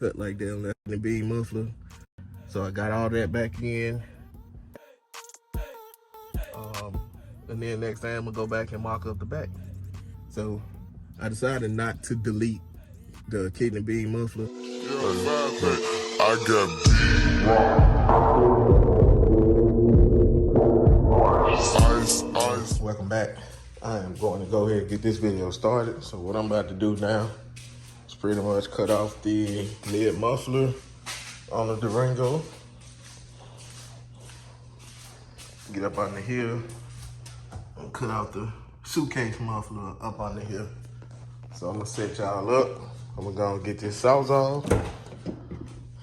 cut like that on the beam muffler. So I got all that back in. And then next time I'm gonna go back and mark up the back. So I decided not to delete the kidney beam muffler. I got Welcome back. I am going to go ahead and get this video started. So what I'm about to do now is pretty much cut off the mid muffler on the Durango. Get up under here and cut out the suitcase muffler up under here. So I'm gonna set y'all up. I'm gonna go and get this Sawzall.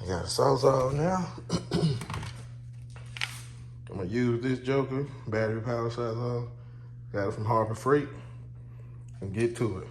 I got a Sawzall now. I'm gonna use this joker, battery power Sawzall. Got it from Harbor Freight, and get to it.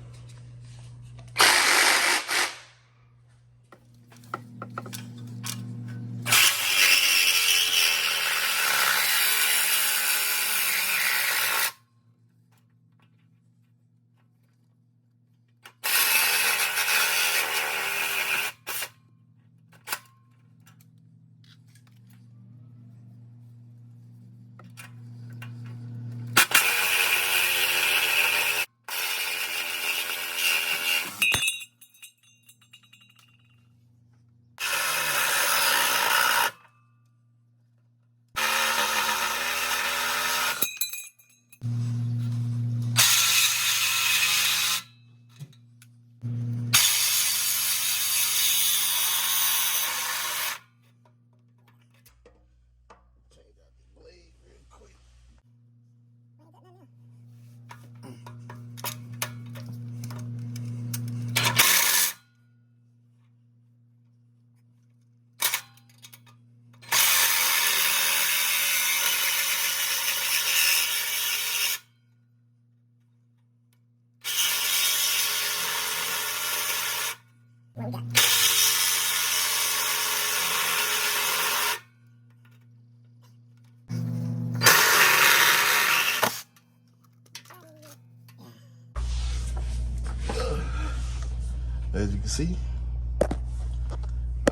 As you can see,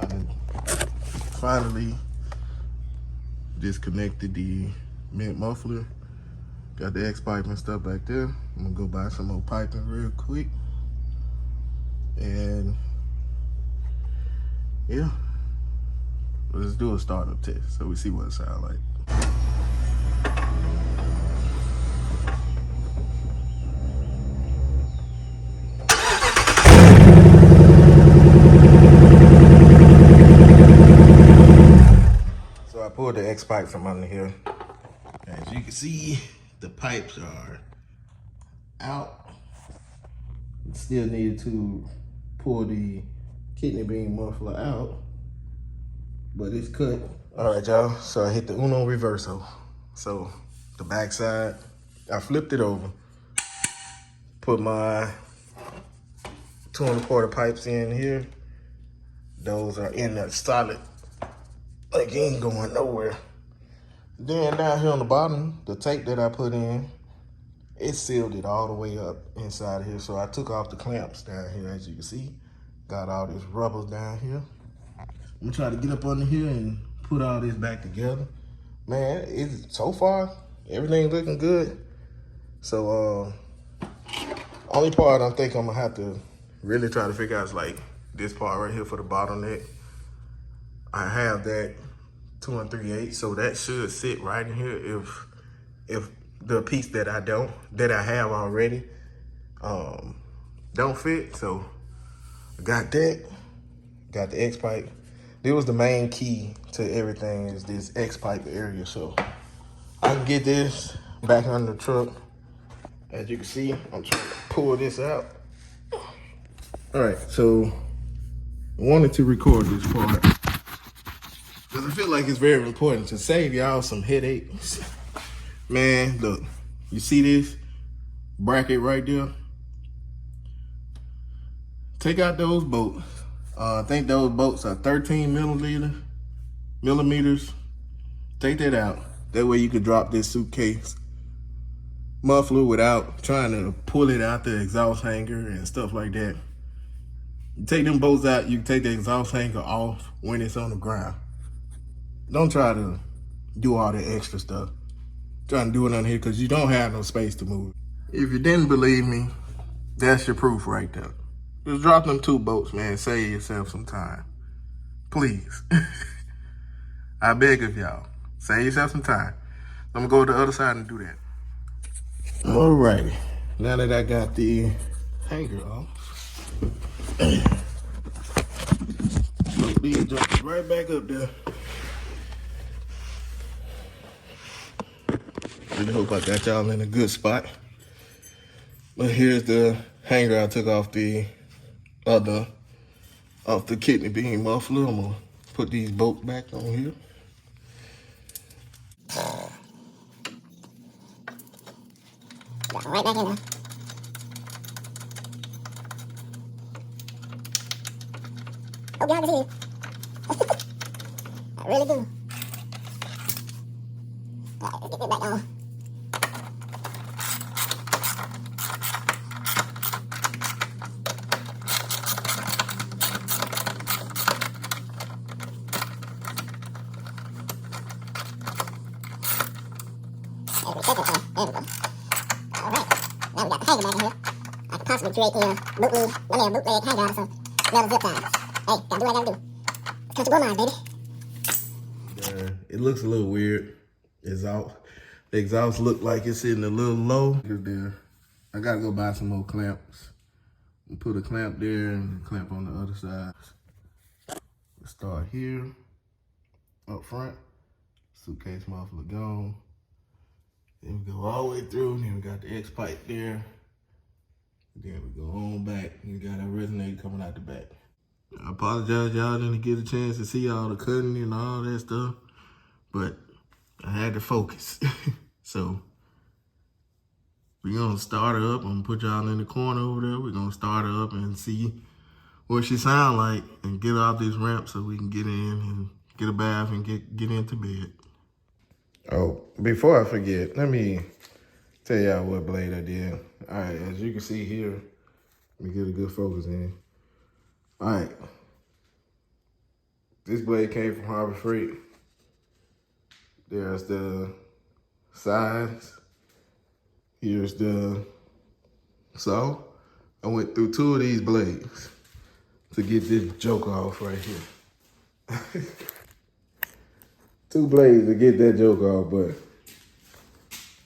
I finally disconnected the mid muffler. Got the X-pipe and stuff back there. I'm gonna go buy some more piping real quick. And yeah, let's do a startup test so we see what it sounds like. Pull the X-pipe from under here. As you can see, the pipes are out. Still needed to pull the kidney beam muffler out, but it's cut. All right, y'all, so I hit the Uno Reverso. So the back side, I flipped it over, put my 2 1/4 pipes in here. Those are in that solid, like it ain't going nowhere. Then down here on the bottom, the tape that I put in, it sealed it all the way up inside of here. So I took off the clamps down here, as you can see. Got all this rubber down here. I'm gonna try to get up under here and put all this back together. Man, so far, everything's looking good. So only part I think I'm gonna have to really try to figure out is like this part right here for the bottleneck. I have that 2 3/8, so that should sit right in here if the piece that I have already don't fit. So I got that, got the X-pipe. This was the main key to everything, is this X-pipe area. So I can get this back under the truck. As you can see, I'm trying to pull this out. All right, so I wanted to record this part because I feel like it's very important to save y'all some headaches. Man, look, you see this bracket right there? Take out those bolts. I think those bolts are 13 millimeters. Take that out. That way you can drop this suitcase muffler without trying to pull it out the exhaust hanger and stuff like that. You take them bolts out, you can take the exhaust hanger off when it's on the ground. Don't try to do all the extra stuff. Trying to do it on here because you don't have no space to move. If you didn't believe me, that's your proof right there. Just drop them 2 bolts, man. Save yourself some time. Please. I beg of y'all. Save yourself some time. I'm gonna go to the other side and do that. Alrighty. Now that I got the hanger off, put these jumps right back up there. Really hope I got y'all in a good spot. But here's the hanger I took off the kidney bean muffler. I'm gonna put these bolts back on here. Right back in there. Hope y'all can see it. I really do. Alright, let's get that back on. There we go. Alright, now we got the hanger back in here. I could possibly create the bootleg hanger out of some metal zip ties. Hey, gotta do what I gotta do. Country Boymodz, baby. It looks a little weird. The exhaust look like it's sitting a little low. I gotta go buy some more clamps. And put a clamp there and a clamp on the other side. Let's start here, up front. Suitcase muffler gone. Then we go all the way through, then we got the X-pipe there. Then we go on back, and we got our resonator coming out the back. I apologize y'all didn't get a chance to see all the cutting and all that stuff, but I had to focus. So we're gonna start her up. I'm gonna put y'all in the corner over there. We're gonna start her up and see what she sound like and get her off this ramp so we can get in and get a bath and get into bed. Oh, before I forget, let me tell y'all what blade I did. All right, as you can see here, let me get a good focus in. All right, this blade came from Harbor Freight. There's the sides. Here's the saw. I went through 2 of these blades to get this joke off right here. 2 blades to get that joke off, but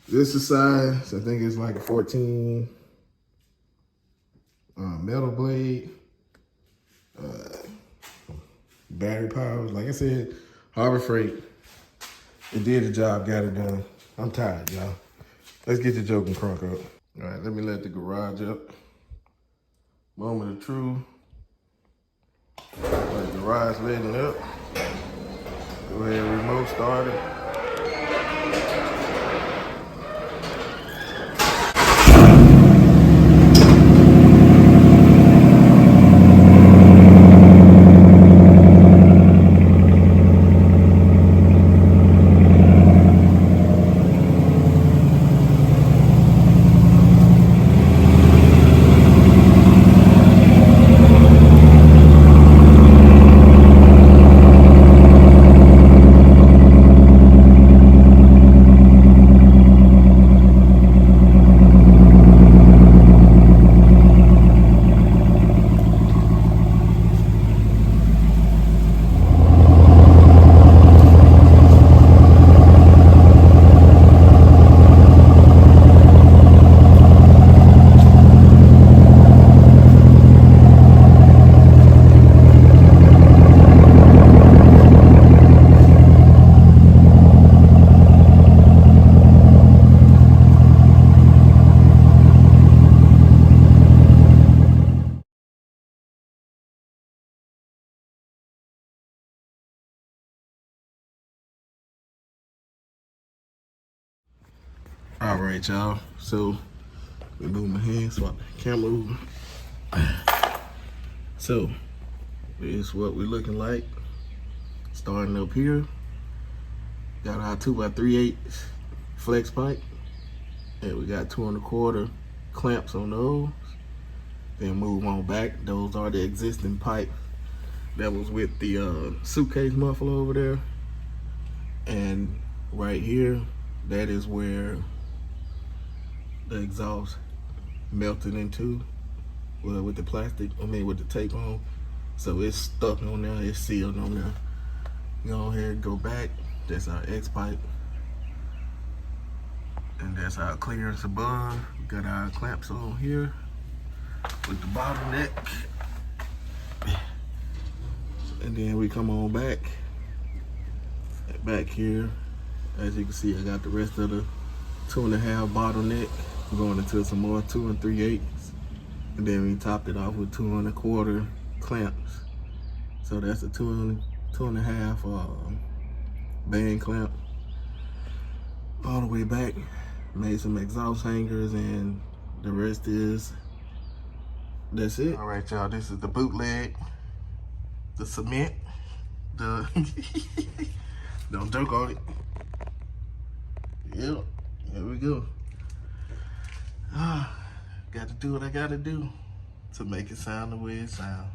this is size. I think it's like a 14 metal blade. Battery power. Like I said, Harbor Freight. It did the job, got it done. I'm tired, y'all. Let's get the joke and crunk up. All right, let me let the garage up. Moment of truth. The garage letting up. Go ahead, remote start it. All right, y'all. So, we move my hand, swap the camera over. So, this is what we're looking like. Starting up here. Got our 2x3/8 flex pipe. And we got 2 1/4 clamps on those. Then move on back. Those are the existing pipe that was with the suitcase muffler over there. And right here, that is where the exhaust melted into, well, with the plastic, with the tape on. So it's stuck on there, it's sealed on there. Go ahead and go back. That's our X-pipe. And that's our clearance above. We got our clamps on here with the bottleneck. And then we come on back here. As you can see, I got the rest of the 2.5 bottleneck. We're going into some more 2 3/8. And then we topped it off with 2 1/4 clamps. So that's a 2 2.5 band clamp. All the way back. Made some exhaust hangers, and the rest is, that's it. All right, y'all, this is the bootleg, the cement, the don't joke on it. Yep, here we go. Got to do what I gotta do to make it sound the way it sounds.